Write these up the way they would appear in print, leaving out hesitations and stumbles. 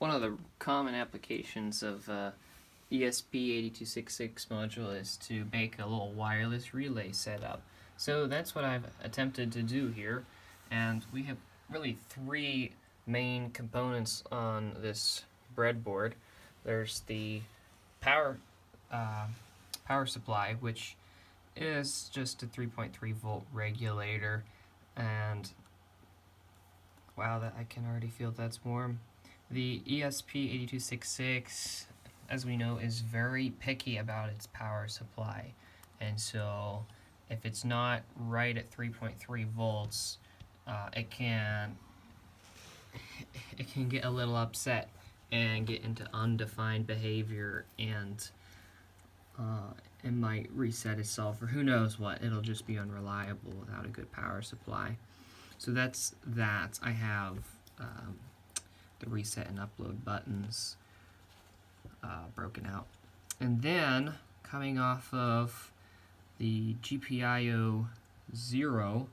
One of the common applications of ESP8266 module is to make a little wireless relay setup. So that's what I've attempted to do here, and we have really three main components on this breadboard. There's the power supply, which is just a 3.3 volt regulator, and wow, that I can already feel that's warm. The ESP8266, as we know, is very picky about its power supply, and so if it's not right at 3.3 volts, it can get a little upset and get into undefined behavior, and it might reset itself, or who knows what. It'll just be unreliable without a good power supply. So that's that. I have the reset and upload buttons broken out. And then, coming off of the GPIO 0,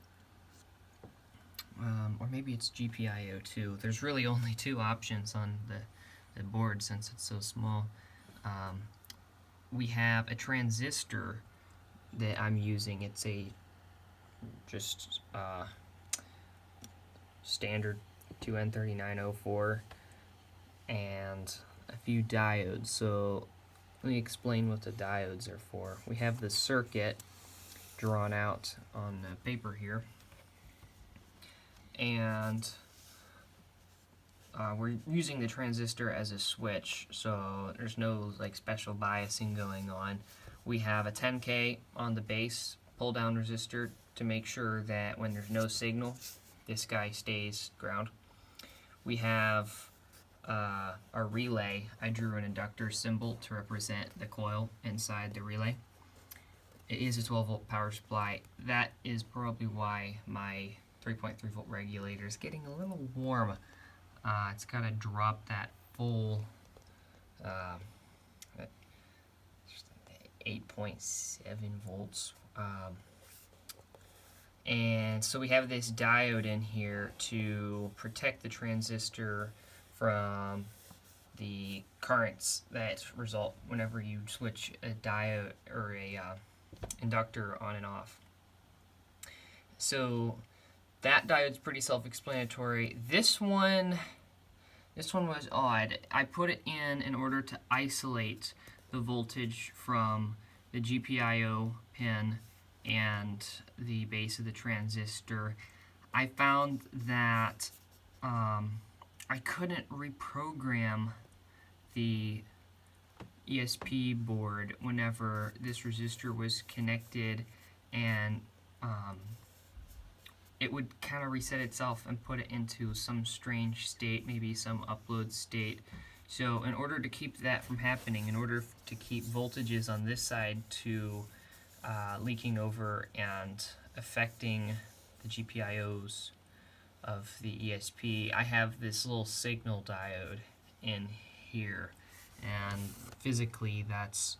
or maybe it's GPIO 2. There's really only two options on the board since it's so small. We have a transistor that I'm using. It's a just standard 2N3904 and a few diodes. So let me explain what the diodes are for. We have the circuit drawn out on the paper here, and we're using the transistor as a switch, so there's no like special biasing going on. We have a 10K on the base pull down resistor to make sure that when there's no signal, this guy stays ground. We have our relay. I drew an inductor symbol to represent the coil inside the relay. It is a 12 volt power supply. That is probably why my 3.3 volt regulator is getting a little warm. It's got to drop that full 8.7 volts. And so we have this diode in here to protect the transistor from the currents that result whenever you switch a diode or a inductor on and off. So that diode's pretty self-explanatory. This one was odd. I put it in order to isolate the voltage from the GPIO pin and the base of the transistor. I found that I couldn't reprogram the ESP board whenever this resistor was connected, and it would kind of reset itself and put it into some strange state, maybe some upload state. So in order to keep that from happening, in order to keep voltages on this side to leaking over and affecting the GPIOs of the ESP, I have this little signal diode in here, and physically that's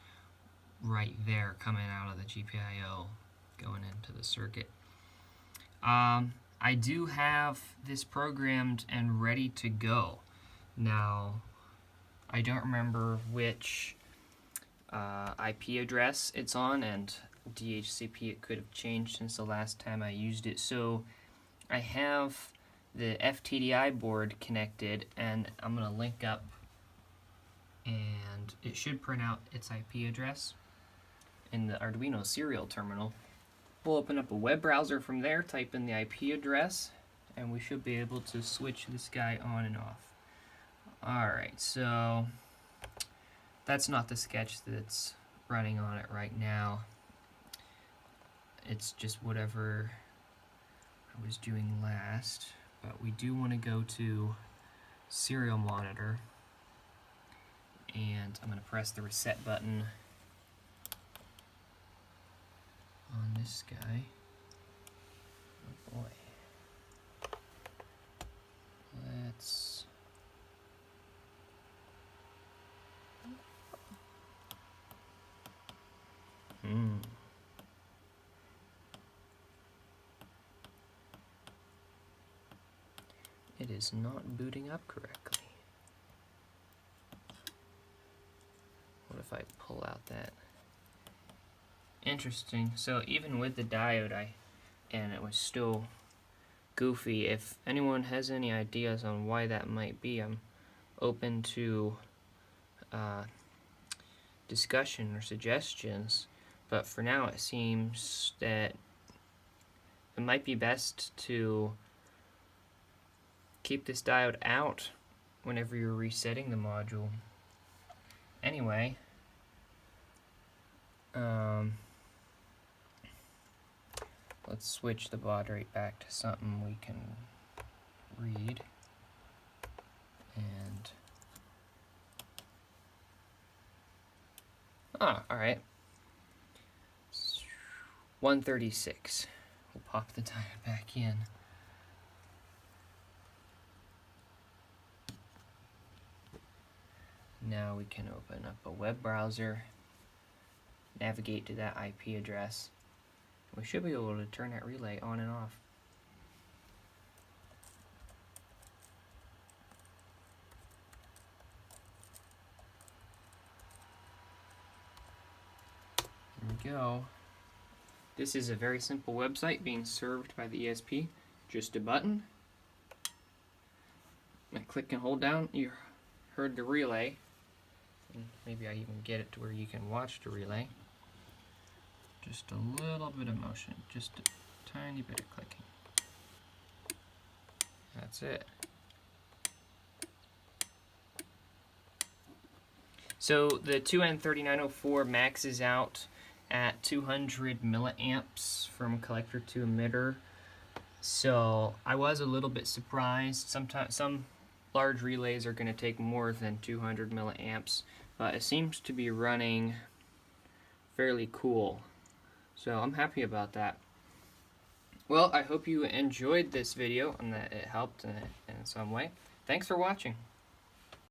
right there coming out of the GPIO going into the circuit. I do have this programmed and ready to go. Now, I don't remember which IP address it's on, and DHCP it could have changed since the last time I used it. So I have the FTDI board connected, and I'm going to link up, and it should print out its IP address in the Arduino serial terminal. We'll open up a web browser from there, type in the IP address, and we should be able to switch this guy on and off. Alright, so that's not the sketch that's running on it right now. It's just whatever I was doing last, but we do want to go to serial monitor, and I'm going to press the reset button on this guy. Oh boy. Let's It is not booting up correctly. What if I pull out that? Interesting. So even with the diode, and it was still goofy. If anyone has any ideas on why that might be, I'm open to discussion or suggestions. But for now, it seems that it might be best to keep this diode out whenever you're resetting the module. Anyway, let's switch the baud rate back to something we can read. And alright. 136. We'll pop the diode back in. Now we can open up a web browser, navigate to that IP address. We should be able to turn that relay on and off. There we go. This is a very simple website being served by the ESP. Just a button. I click and hold down. You heard the relay. And maybe I even get it to where you can watch the relay. Just a little bit of motion, just a tiny bit of clicking. That's it. So the 2N3904 maxes out at 200 milliamps from collector to emitter. So I was a little bit surprised. Sometimes some large relays are going to take more than 200 milliamps, but it seems to be running fairly cool. So I'm happy about that. Well, I hope you enjoyed this video and that it helped in some way. Thanks for watching.